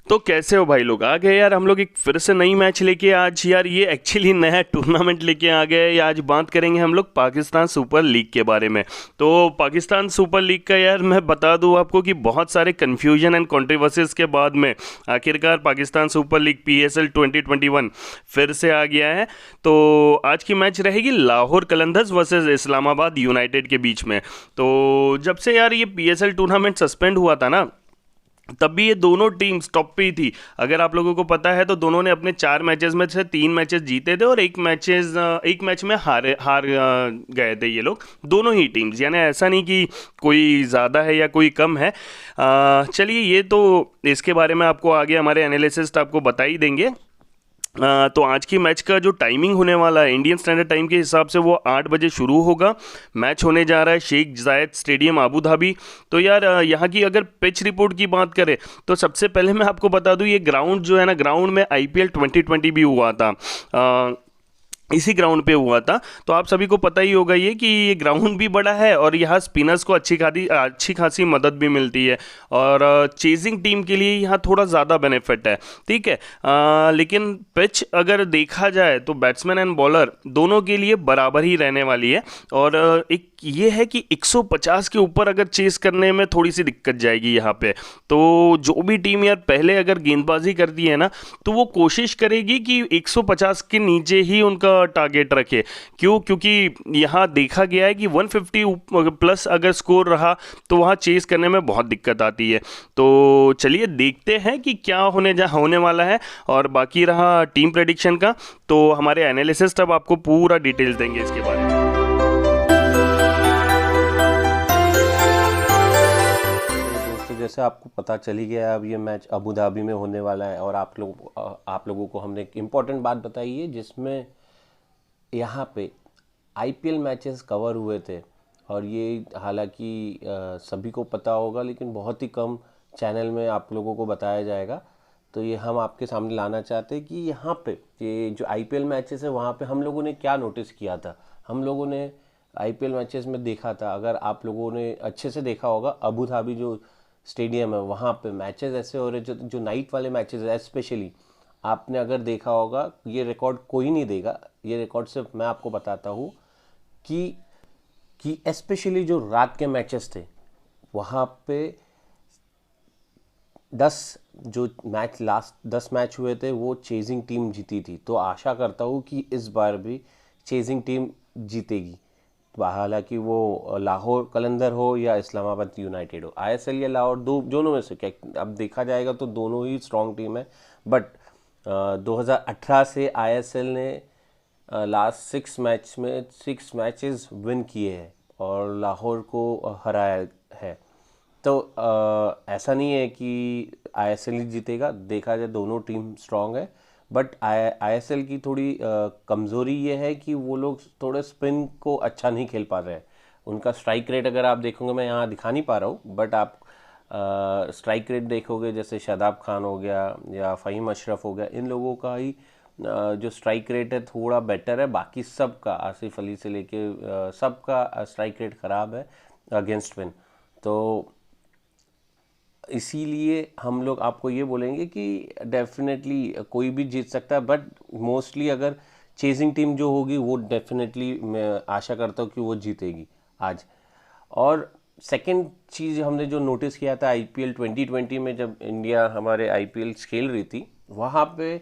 तो कैसे हो भाई लोग? आ गए यार हम लोग एक फिर से नई मैच लेके आज। यार ये एक्चुअली नया टूर्नामेंट लेके आ गए। आज बात करेंगे हम लोग पाकिस्तान सुपर लीग के बारे में। तो पाकिस्तान सुपर लीग का यार मैं बता दूं आपको कि बहुत सारे कन्फ्यूजन एंड कंट्रोवर्सीज के बाद में आखिरकार पाकिस्तान सुपर लीग PSL 2021 फिर से आ गया है। तो आज की मैच रहेगी लाहौर कलंदर्स वर्सेस इस्लामाबाद यूनाइटेड के बीच में। तो जब से यार ये PSL टूर्नामेंट सस्पेंड हुआ था ना, तब भी ये दोनों टीम्स टॉप पे ही थी। अगर आप लोगों को पता है तो दोनों ने अपने 4 मैचेस में से 3 मैचेस जीते थे और एक मैच में हार गए थे ये लोग, दोनों ही टीम्स। यानी ऐसा नहीं कि कोई ज़्यादा है या कोई कम है। चलिए, ये तो इसके बारे में आपको आगे हमारे एनालिसिस्ट आपको बता ही देंगे। तो आज की मैच का जो टाइमिंग होने वाला है इंडियन स्टैंडर्ड टाइम के हिसाब से वो 8 बजे शुरू होगा। मैच होने जा रहा है शेख जायद स्टेडियम अबू धाबी। तो यार यहाँ की अगर पिच रिपोर्ट की बात करें तो सबसे पहले मैं आपको बता दूं, ये ग्राउंड जो है ना, ग्राउंड में IPL 2020 भी हुआ था। इसी ग्राउंड पे हुआ था। तो आप सभी को पता ही होगा ये कि ये ग्राउंड भी बड़ा है और यहाँ स्पिनर्स को अच्छी खासी मदद भी मिलती है। और चेजिंग टीम के लिए यहाँ थोड़ा ज़्यादा बेनिफिट है। ठीक है। लेकिन पिच अगर देखा जाए तो बैट्समैन एंड बॉलर दोनों के लिए बराबर ही रहने वाली है। और एक ये है कि 150 के ऊपर अगर चेस करने में थोड़ी सी दिक्कत जाएगी यहाँ पे। तो जो भी टीम यार पहले अगर गेंदबाजी करती है ना, तो वो कोशिश करेगी कि 150 के नीचे ही उनका टारगेट रखे। क्यों? क्योंकि यहाँ देखा गया है कि 150 प्लस अगर स्कोर रहा तो वहाँ चेस करने में बहुत दिक्कत आती है। तो चलिए देखते हैं कि क्या होने वाला है। और बाकी रहा टीम प्रेडिक्शन का, तो हमारे एनालिसिस्ट अब आपको पूरा डिटेल्स देंगे इसके बारे में। तो दोस्तों, जैसे आपको पता चल ही गया है, अब ये मैच अबू धाबी में होने वाला है। और आप लोगों को हमने एक इम्पॉर्टेंट बात बताई है, जिसमें यहाँ पे IPL मैचेस कवर हुए थे। और ये हालांकि सभी को पता होगा, लेकिन बहुत ही कम चैनल में आप लोगों को बताया जाएगा। तो ये हम आपके सामने लाना चाहते हैं कि यहाँ पे ये जो IPL मैचेस है, वहाँ पे हम लोगों ने क्या नोटिस किया था। हम लोगों ने IPL मैचेस में देखा था, अगर आप लोगों ने अच्छे से देखा होगा, अबू धाबी जो स्टेडियम है वहाँ पे मैचेस ऐसे हो रहे, जो जो नाइट वाले मैचेस है स्पेशली, आपने अगर देखा होगा, ये रिकॉर्ड कोई नहीं देगा, ये रिकॉर्ड सिर्फ मैं आपको बताता हूँ कि स्पेशली जो रात के मैचेस थे, वहाँ पे 10 जो मैच लास्ट 10 मैच हुए थे वो चेजिंग टीम जीती थी। तो आशा करता हूँ कि इस बार भी चेजिंग टीम जीतेगी। हालांकि वो लाहौर कलंदर हो या इस्लामाबाद यूनाइटेड हो, ISL या लाहौर, दो दोनों में से क्या अब देखा जाएगा तो दोनों ही स्ट्रॉन्ग टीम है। बट 2018 से ISL ने लास्ट 6 मैच में 6 मैचेस विन किए हैं और लाहौर को हराया है। तो ऐसा नहीं है कि ISL ही जीतेगा, देखा जाए दोनों टीम स्ट्रांग है। बट ISL की थोड़ी कमज़ोरी ये है कि वो लोग थोड़े स्पिन को अच्छा नहीं खेल पा रहे हैं। उनका स्ट्राइक रेट अगर आप देखोगे, मैं यहाँ दिखा नहीं पा रहा हूँ, बट आप स्ट्राइक रेट देखोगे, जैसे शादाब खान हो गया या फ़हीम अशरफ हो गया, इन लोगों का ही जो स्ट्राइक रेट है थोड़ा बेटर है। बाकी सबका, आसिफ अली से लेके सबका स्ट्राइक रेट ख़राब है अगेंस्ट विन। तो इसीलिए हम लोग आपको ये बोलेंगे कि डेफिनेटली कोई भी जीत सकता है, बट मोस्टली अगर चेजिंग टीम जो होगी वो डेफिनेटली मैं आशा करता हूँ कि वो जीतेगी आज। और सेकंड चीज़ हमने जो नोटिस किया था IPL 2020 में, जब इंडिया हमारे IPL खेल रही थी, वहाँ पे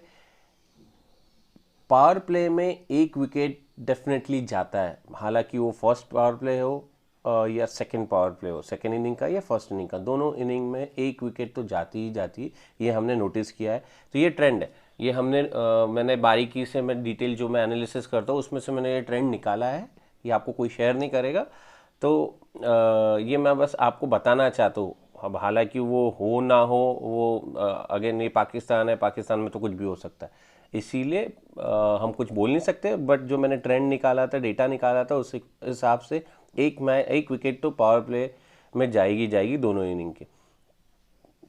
पावर प्ले में एक विकेट डेफिनेटली जाता है। हालांकि वो फर्स्ट पावर प्ले हो या सेकंड पावर प्ले हो, सेकंड इनिंग का या फर्स्ट इनिंग का, दोनों इनिंग में एक विकेट तो जाती ही जाती है। ये हमने नोटिस किया है। तो ये ट्रेंड है, ये मैंने बारीकी से, मैं डिटेल जो मैं एनालिसिस करता हूँ उसमें से मैंने ये ट्रेंड निकाला है। ये आपको कोई शेयर नहीं करेगा। तो ये मैं बस आपको बताना चाहता हूँ। अब हालांकि वो हो ना हो, वो अगेन ये पाकिस्तान है, पाकिस्तान में तो कुछ भी हो सकता है, इसीलिए हम कुछ बोल नहीं सकते। बट जो मैंने ट्रेंड निकाला था, डेटा निकाला था, उस हिसाब से एक विकेट तो पावर प्ले में जाएगी दोनों इनिंग की।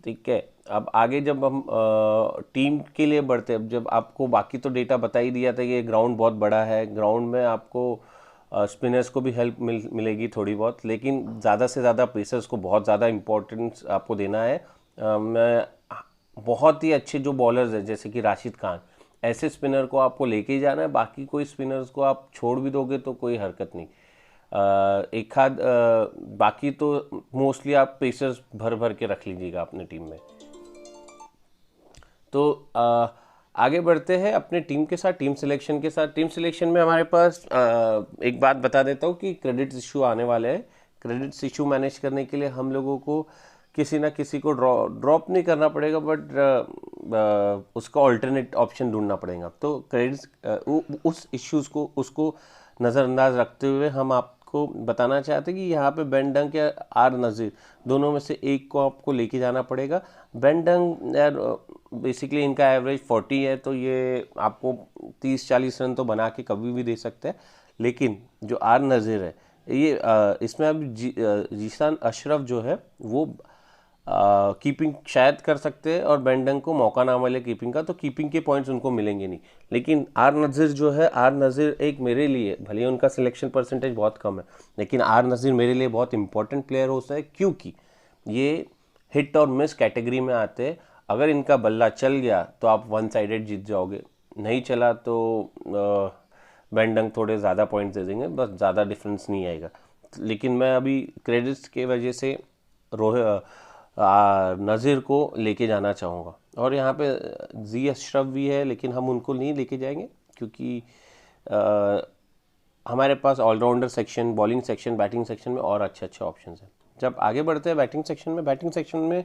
ठीक है। अब आगे जब हम टीम के लिए बढ़ते हैं, जब आपको बाकी तो डेटा बता ही दिया था, ये ग्राउंड बहुत बड़ा है, ग्राउंड में आपको स्पिनर्स को भी हेल्प मिलेगी थोड़ी बहुत, लेकिन ज़्यादा से ज़्यादा पेसर्स को बहुत ज़्यादा इम्पोर्टेंस आपको देना है। मैं बहुत ही अच्छे जो बॉलर्स हैं जैसे कि राशिद खान, ऐसे स्पिनर को आपको लेके ही जाना है। बाकी कोई स्पिनर्स को आप छोड़ भी दोगे तो कोई हरकत नहीं। एक आध बाकी तो मोस्टली आप पेसर्स भर भर के रख लीजिएगा अपने टीम में। तो आगे बढ़ते हैं अपने टीम के साथ, टीम सिलेक्शन के साथ। टीम सिलेक्शन में हमारे पास एक बात बता देता हूँ कि क्रेडिट्स इशू आने वाले हैं। क्रेडिट्स इशू मैनेज करने के लिए हम लोगों को किसी ना किसी को ड्रॉप नहीं करना पड़ेगा, बट उसका ऑल्टरनेट ऑप्शन ढूंढना पड़ेगा। तो क्रेडिट्स उस इश्यूज़ को उसको नज़रअंदाज रखते हुए हम आपको बताना चाहते हैं कि यहाँ पे बेन डंक या आर नज़ीर दोनों में से एक को आपको लेके जाना पड़ेगा। बेन डंक यार बेसिकली इनका एवरेज 40 है, तो ये आपको 30-40 रन तो बना के कभी भी दे सकते हैं। लेकिन जो आर नज़ीर है ये इसमें अब जीशान अशरफ जो है वो कीपिंग शायद कर सकते हैं और बेन डंक को मौका ना मिले कीपिंग का, तो कीपिंग के पॉइंट्स उनको मिलेंगे नहीं। लेकिन आर नज़ीर जो है, आर नज़ीर एक मेरे लिए, भले उनका सिलेक्शन परसेंटेज बहुत कम है, लेकिन आर नज़ीर मेरे लिए बहुत इंपॉर्टेंट प्लेयर हो सकता है, क्योंकि ये हिट और मिस कैटेगरी में आते हैं। अगर इनका बल्ला चल गया तो आप वन साइडेड जीत जाओगे, नहीं चला तो बेन डंक थोड़े ज़्यादा पॉइंट्स दे देंगे, बस ज़्यादा डिफरेंस नहीं आएगा। लेकिन मैं अभी क्रेडिट्स के वजह से नज़ीर को लेके जाना चाहूँगा। और यहाँ पे जी अशरफ भी है, लेकिन हम उनको नहीं लेके जाएंगे क्योंकि हमारे पास allrounder section, bowling section, batting section में और अच्छे अच्छे ऑप्शन हैं। जब आगे बढ़ते हैं बैटिंग सेक्शन में, बैटिंग सेक्शन में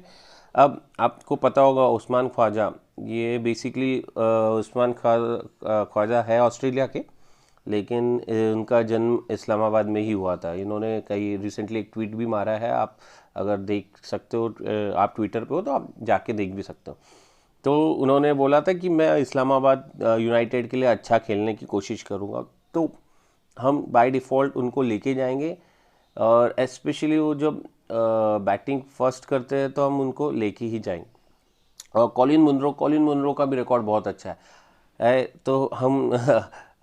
अब आपको पता होगा उस्मान ख्वाजा, ये बेसिकली उस्मान ख्वाजा है ऑस्ट्रेलिया के, लेकिन उनका जन्म इस्लामाबाद में ही हुआ था। इन्होंने कई रिसेंटली एक ट्वीट भी मारा है, आप अगर देख सकते हो, आप ट्विटर पे हो तो आप जाके देख भी सकते हो। तो उन्होंने बोला था कि मैं इस्लामाबाद यूनाइटेड के लिए अच्छा खेलने की कोशिश करूँगा, तो हम बाय डिफ़ॉल्ट उनको लेके जाएंगे। और स्पेशली वो जब बैटिंग फर्स्ट करते हैं तो हम उनको लेके ही जाएंगे। और कॉलिन मुनरो का भी रिकॉर्ड बहुत अच्छा है, तो हम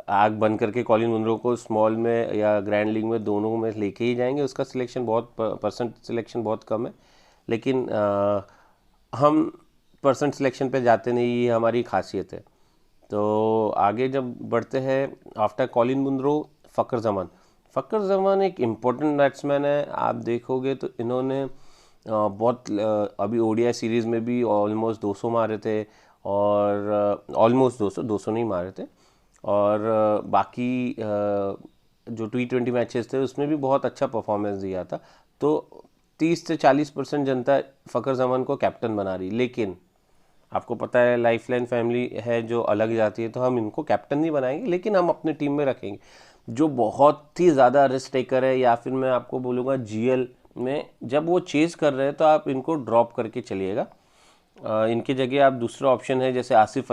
आग बंद करके कॉलिन मुनरो को स्मॉल में या ग्रैंड लीग में दोनों में लेके ही जाएंगे। उसका सिलेक्शन बहुत परसेंट सिलेक्शन बहुत कम है, लेकिन हम परसेंट सिलेक्शन पे जाते नहीं, ये हमारी खासियत है। तो आगे जब बढ़ते हैं, आफ्टर कॉलिन मुनरो फ़खर ज़मान एक इम्पोर्टेंट बैट्समैन है। आप देखोगे तो इन्होंने बहुत अभी ओडीआई सीरीज़ में भी ऑलमोस्ट 200 मारे थे, और ऑलमोस्ट 200 नहीं मारे थे, और बाकी जो T20 मैचेस थे उसमें भी बहुत अच्छा परफॉर्मेंस दिया था। तो 30 से 40% जनता फ़खर ज़मान को कैप्टन बना रही, लेकिन आपको पता है लाइफलाइन फैमिली है जो अलग जाती है, तो हम इनको कैप्टन नहीं बनाएंगे, लेकिन हम अपने टीम में रखेंगे। जो बहुत ही ज़्यादा रिस्क टेकर है, या फिर मैं आपको बोलूँगा जीएल में जब वो चेज़ कर रहे हैं तो आप इनको ड्रॉप करके चलिएगा। इनकी जगह आप दूसरा ऑप्शन है जैसे आसिफ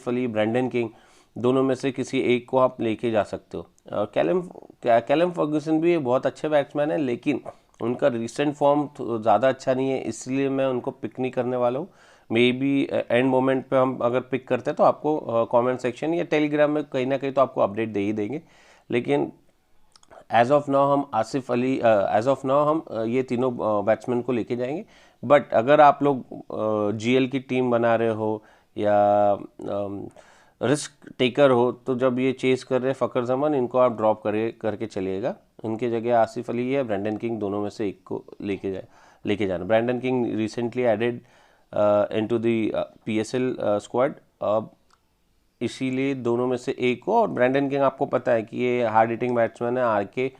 अली, ब्रैंडन किंग, दोनों में से किसी एक को आप लेके जा सकते हो। कैलम फर्गूसन भी बहुत अच्छे बैट्समैन है, लेकिन उनका रिसेंट फॉर्म ज़्यादा अच्छा नहीं है, इसलिए मैं उनको पिक नहीं करने वाला हूँ। मे बी एंड मोमेंट पे हम अगर पिक करते हैं तो आपको कमेंट सेक्शन या टेलीग्राम में कहीं ना कहीं तो आपको अपडेट दे ही देंगे। लेकिन एज ऑफ नाउ हम ये तीनों बैट्समैन को लेके जाएंगे। बट अगर आप लोग जीएल की टीम बना रहे हो या रिस्क टेकर हो, तो जब ये चेस कर रहे हैं फ़खर ज़मान, इनको आप ड्रॉप करके चलिएगा। उनकी जगह आसिफ अली है, ब्रैंडन किंग, दोनों में से एक को लेके जाना। Brandon King recently added into the PSL squad, अब इसीलिए दोनों में से एक को। और ब्रैंडन किंग आपको पता है कि ये हार्ड हिटिंग बैट्समैन है, आर के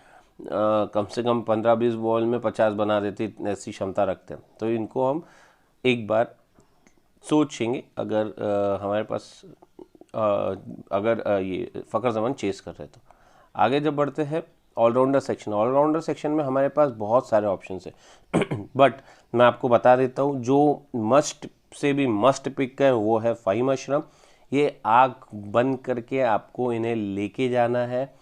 कम से कम 15-20 बॉल में 50 बना देते, ऐसी क्षमता रखते हैं। तो इनको हम एक बार सोचेंगे अगर हमारे पास ये फ़खर ज़मान चेस कर रहे तो। आगे जब बढ़ते हैं ऑलराउंडर सेक्शन में हमारे पास बहुत सारे ऑप्शन हैं बट मैं आपको बता देता हूँ जो मस्ट से भी मस्ट पिक है वो है फ़हीम अशरफ। ये आग बंद करके आपको इन्हें लेके जाना है।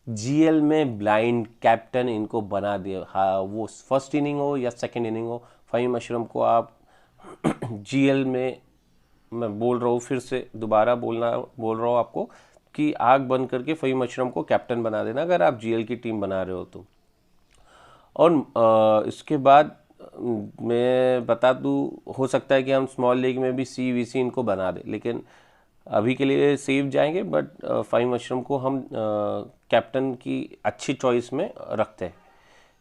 जीएल में ब्लाइंड कैप्टन इनको बना दिया, हाँ वो फर्स्ट इनिंग हो या सेकंड इनिंग हो, फ़हीम अशरफ को आप जीएल में, मैं बोल रहा हूँ फिर से दोबारा बोल रहा हूँ आपको कि आग बंद करके फ़हीम अशरफ को कैप्टन बना देना अगर आप जीएल की टीम बना रहे हो तो। और इसके बाद मैं बता दूँ, हो सकता है कि हम स्मॉल लीग में भी CVC इनको बना दें, लेकिन अभी के लिए सेफ जाएंगे। बट फाइव मशरूम को हम कैप्टन की अच्छी चॉइस में रखते हैं।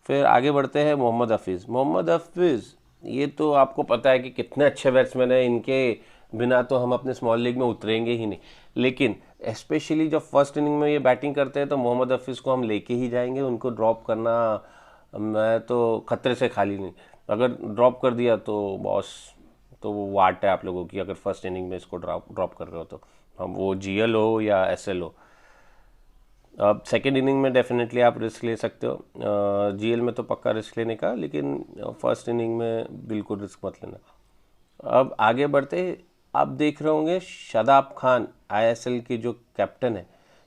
फिर आगे बढ़ते हैं मोहम्मद हफीज़। मोहम्मद हफीज़ ये तो आपको पता है कि कितने अच्छे बैट्समैन हैं, इनके बिना तो हम अपने स्मॉल लीग में उतरेंगे ही नहीं। लेकिन स्पेशली जब फर्स्ट इनिंग में ये बैटिंग करते हैं तो मोहम्मद हफीज़ को हम लेके ही जाएंगे। उनको ड्रॉप करना मैं तो खतरे से खाली नहीं। अगर ड्रॉप कर दिया तो बॉस, तो वो वाट है आप लोगों की, अगर फर्स्ट इनिंग में इसको ड्रॉप कर रहे हो तो। हम वो GL हो या SL हो। अब सेकेंड इनिंग में डेफिनेटली आप रिस्क ले सकते हो, GL में तो पक्का रिस्क लेने का, लेकिन फर्स्ट इनिंग में बिल्कुल रिस्क मत लेना। अब आगे बढ़ते, आप देख रहे होंगे शादाब खान ISL के जो कैप्टन है,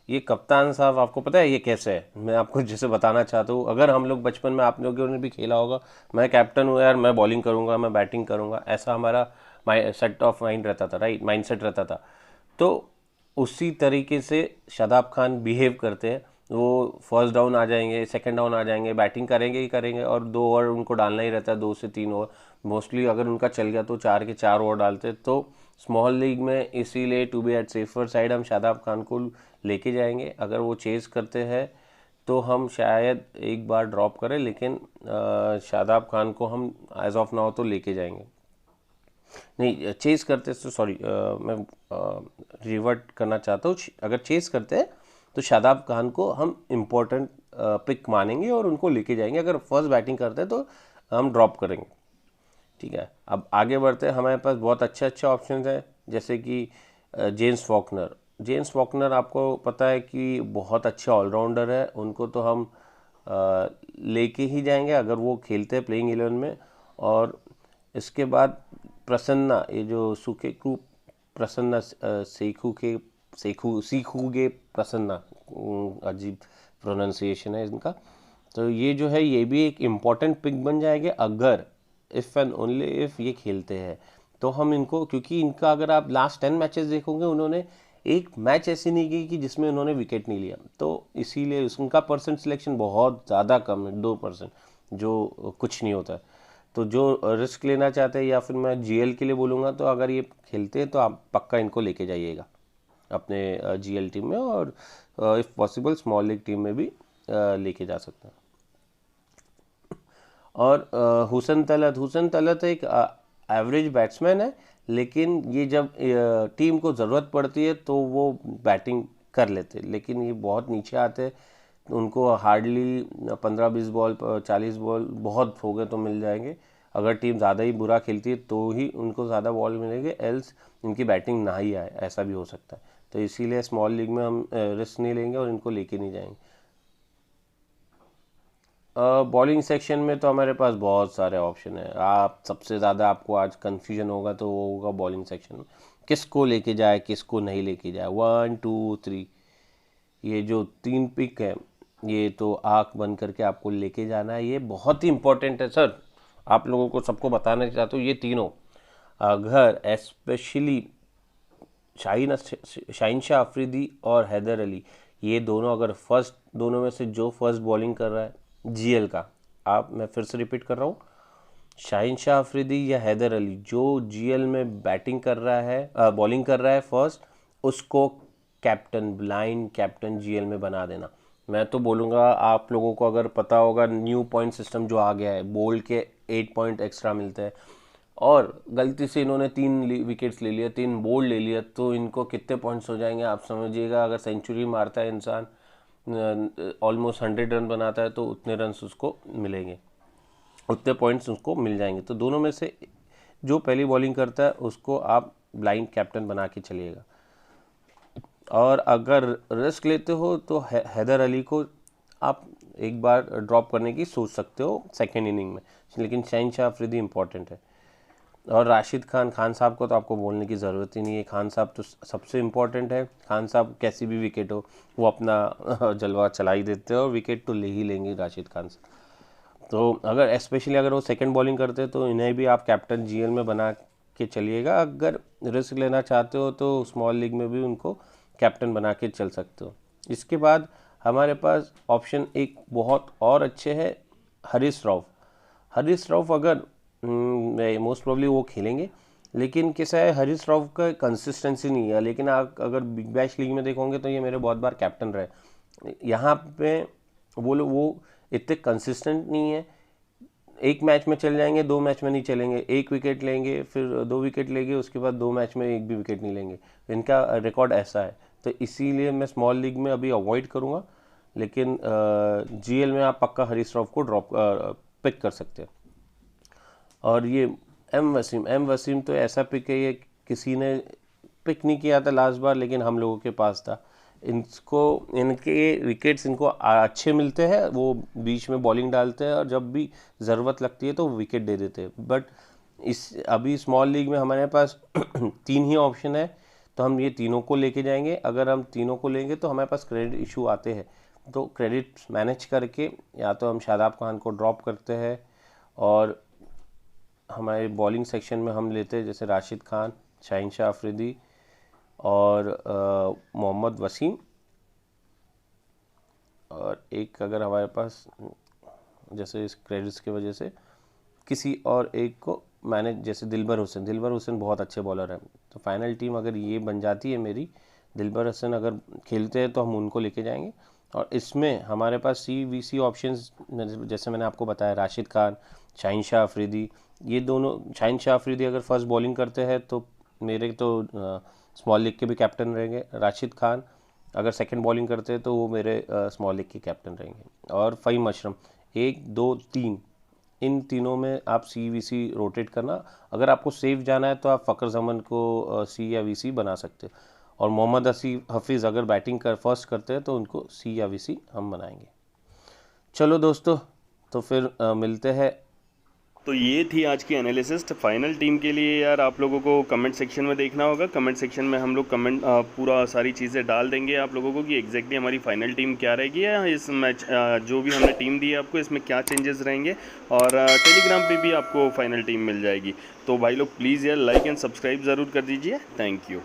ये कप्तान साहब आपको पता है ये कैसे है? मैं आपको जैसे बताना चाहता हूँ, अगर हम लोग बचपन में आप लोगों ने भी खेला होगा, मैं कैप्टन हूँ यार, मैं बॉलिंग करूँगा, मैं बैटिंग करूँगा, ऐसा हमारा सेट ऑफ माइंड रहता था, राइट, माइंडसेट रहता था। तो उसी तरीके से शादाब खान बिहेव करते हैं। वो फर्स्ट डाउन आ जाएंगे, सेकंड डाउन आ जाएंगे, बैटिंग करेंगे ही करेंगे, और 2 ओवर उनको डालना ही रहता है, 2 से 3 ओवर मोस्टली। अगर उनका चल गया तो 4 के 4 ओवर डालते हैं। तो स्मॉल लीग में इसीलिए to be at safer side हम शादाब खान को लेके जाएंगे। अगर वो चेज़ करते हैं तो हम शायद एक बार ड्रॉप करें, लेकिन शादाब खान को हम एज ऑफ नाउ तो लेके जाएंगे। नहीं, चेज़ करते तो सॉरी, मैं रिवर्ट करना चाहता हूँ। अगर चेज़ करते हैं तो शादाब खान को हम इम्पोर्टेंट पिक मानेंगे और उनको लेके जाएंगे। अगर फर्स्ट बैटिंग करते हैं तो हम ड्रॉप करेंगे, ठीक है। अब आगे बढ़ते हैं, हमारे पास बहुत अच्छे अच्छे ऑप्शन हैं, जैसे कि जेम्स फॉकनर। जेम्स फॉकनर आपको पता है कि बहुत अच्छे ऑलराउंडर है, उनको तो हम लेके ही जाएंगे अगर वो खेलते हैं प्लेइंग 11 में। और इसके बाद प्रसन्ना, ये जो सुकेकू प्रसन्ना, सीखूगे प्रसन्ना, अजीब प्रोनाउंसिएशन है इनका। तो ये जो है ये भी एक इम्पॉर्टेंट पिक बन जाएंगे अगर इफ़ एंड ओनली इफ़ ये खेलते हैं तो हम इनको, क्योंकि इनका अगर आप लास्ट 10 मैचेस देखोगे, उन्होंने एक मैच ऐसी नहीं की कि जिसमें उन्होंने विकेट नहीं लिया। तो इसीलिए उनका परसेंट सिलेक्शन बहुत ज़्यादा कम है, 2%, जो कुछ नहीं होता है। तो जो रिस्क लेना चाहते हैं, या फिर मैं GL के लिए बोलूँगा, तो अगर ये खेलते हैं तो आप पक्का इनको लेके जाइएगा अपने GL टीम में, और if possible small league team में भी लेके जा सकते हैं। और हुसन तलत एक एवरेज बैट्समैन है, लेकिन ये जब टीम को ज़रूरत पड़ती है तो वो बैटिंग कर लेते हैं, लेकिन ये बहुत नीचे आते हैं। उनको हार्डली 15-20 बॉल, 40 बॉल बहुत हो गए तो मिल जाएंगे। अगर टीम ज़्यादा ही बुरा खेलती है तो ही उनको ज़्यादा बॉल मिलेंगे, एल्स इनकी बैटिंग ना ही आए, ऐसा भी हो सकता है। तो इसीलिए स्मॉल लीग में हम रिस्क नहीं लेंगे और इनको लेके नहीं जाएंगे। बॉलिंग सेक्शन में तो हमारे पास बहुत सारे ऑप्शन है। आप सबसे ज़्यादा आपको आज कंफ्यूजन होगा तो वो होगा बॉलिंग सेक्शन में, किसको लेके जाए किसको नहीं लेके जाए। 1 2 3, ये जो 3 पिक है, ये तो आँख बंद करके आपको लेके जाना है। ये बहुत ही इंपॉर्टेंट है सर, आप लोगों को सबको बताना चाहता हूँ। ये तीनों, अगर स्पेशली शाहीन शाह अफरीदी और हैदर अली, ये दोनों अगर फर्स्ट, दोनों में से जो फर्स्ट बॉलिंग कर रहा है GL का, आप, मैं फिर से रिपीट कर रहा हूँ, शाहीन शाह अफरीदी या हैदर अली जो GL में बैटिंग कर रहा है, बॉलिंग कर रहा है फर्स्ट, उसको कैप्टन, ब्लाइंड कैप्टन GL में बना देना। मैं तो बोलूँगा आप लोगों को अगर पता होगा, न्यू पॉइंट सिस्टम जो आ गया है, बोल्ड के 8 पॉइंट एक्स्ट्रा मिलते हैं, और गलती से इन्होंने 3 विकेट्स ले लिया, 3 बोल्ड ले लिया, तो इनको कितने पॉइंट्स हो जाएंगे आप समझिएगा। अगर सेंचुरी मारता है इंसान, ऑलमोस्ट 100 रन बनाता है, तो उतने रन उसको मिलेंगे, उतने पॉइंट्स उसको मिल जाएंगे। तो दोनों में से जो पहली बॉलिंग करता है उसको आप ब्लाइंड कैप्टन बना के चलिएगा। और अगर रिस्क लेते हो तो हैदर अली को आप एक बार ड्रॉप करने की सोच सकते हो सेकेंड इनिंग में, लेकिन शाहीन शाह अफरीदी इंपॉर्टेंट है। और राशिद खान साहब को तो आपको बोलने की ज़रूरत ही नहीं है, खान साहब तो सबसे इम्पॉर्टेंट है। खान साहब कैसी भी विकेट हो वो अपना जलवा चला ही देते हैं, और विकेट तो ले ही लेंगे राशिद खान से। तो अगर स्पेशली अगर वो सेकंड बॉलिंग करते हैं तो इन्हें भी आप कैप्टन GL में बना के चलिएगा। अगर रिस्क लेना चाहते हो तो स्मॉल लीग में भी उनको कैप्टन बना के चल सकते हो। इसके बाद हमारे पास ऑप्शन एक बहुत और अच्छे है, हरीश राव। हरीश राव अगर मोस्ट प्रोबेबली वो खेलेंगे, लेकिन कैसा है हरीश राव का कंसिस्टेंसी नहीं है। लेकिन आप अगर बिग बैश लीग में देखोगे तो ये मेरे बहुत बार कैप्टन रहे। यहाँ पे वो इतने कंसिस्टेंट नहीं है, एक मैच में चल जाएंगे, 2 मैच में नहीं चलेंगे, 1 विकेट लेंगे, फिर 2 विकेट लेंगे, उसके बाद 2 मैच में 1 भी विकेट नहीं लेंगे। इनका रिकॉर्ड ऐसा है, तो इसीलिए मैं स्मॉल लीग में अभी अवॉइड करूँगा। लेकिन जीएल में आप पक्का हरीश राव को पिक कर सकते हैं। और ये एम वसीम तो ऐसा पिक है, ये किसी ने पिक नहीं किया था लास्ट बार, लेकिन हम लोगों के पास था। इनके विकेट्स इनको अच्छे मिलते हैं, वो बीच में बॉलिंग डालते हैं और जब भी ज़रूरत लगती है तो विकेट दे देते हैं। बट अभी स्मॉल लीग में हमारे पास 3 ही ऑप्शन है, तो हम ये तीनों को लेके जाएंगे। अगर हम तीनों को लेंगे तो हमारे पास क्रेडिट इशू आते हैं, तो क्रेडिट मैनेज करके या तो हम शादाब खान को ड्रॉप करते हैं, और हमारे बॉलिंग सेक्शन में हम लेते हैं जैसे राशिद खान, शाहीन शाह अफरीदी और मोहम्मद वसीम। और एक अगर हमारे पास जैसे इस क्रेडिट्स की वजह से किसी और एक को मैनेज, जैसे दिलबर हुसैन बहुत अच्छे बॉलर हैं, तो फाइनल टीम अगर ये बन जाती है मेरी, दिलबर हुसैन अगर खेलते हैं तो हम उनको लेके जाएंगे। और इसमें हमारे पास CVC ऑप्शंस जैसे मैंने आपको बताया, राशिद खान, शाहीन शाह अफरीदी, ये दोनों। शाहीन शाह अफरीदी अगर फर्स्ट बॉलिंग करते हैं तो मेरे तो स्मॉल लीग के भी कैप्टन रहेंगे। राशिद खान अगर सेकंड बॉलिंग करते हैं तो वो मेरे स्मॉल लीग के कैप्टन रहेंगे। और फ़हीम अशरफ 1, 2, 3, इन तीनों में आप CVC रोटेट करना। अगर आपको सेफ जाना है तो आप फ़खर ज़मान को C या VC बना सकते हैं। और मोहम्मद हफीज़ अगर बैटिंग फर्स्ट करते हैं तो उनको C या VC हम बनाएंगे। चलो दोस्तों, तो फिर मिलते हैं। तो ये थी आज की एनालिसिस फाइनल टीम के लिए। यार आप लोगों को कमेंट सेक्शन में देखना होगा, कमेंट सेक्शन में हम लोग पूरा सारी चीज़ें डाल देंगे आप लोगों को कि एग्जैक्टली हमारी फाइनल टीम क्या रहेगी, या इस मैच जो भी हमने टीम दी है आपको इसमें क्या चेंजेस रहेंगे। और टेलीग्राम पे भी आपको फाइनल टीम मिल जाएगी। तो भाई लोग प्लीज़ यार लाइक एंड सब्सक्राइब ज़रूर कर दीजिए। Thank you.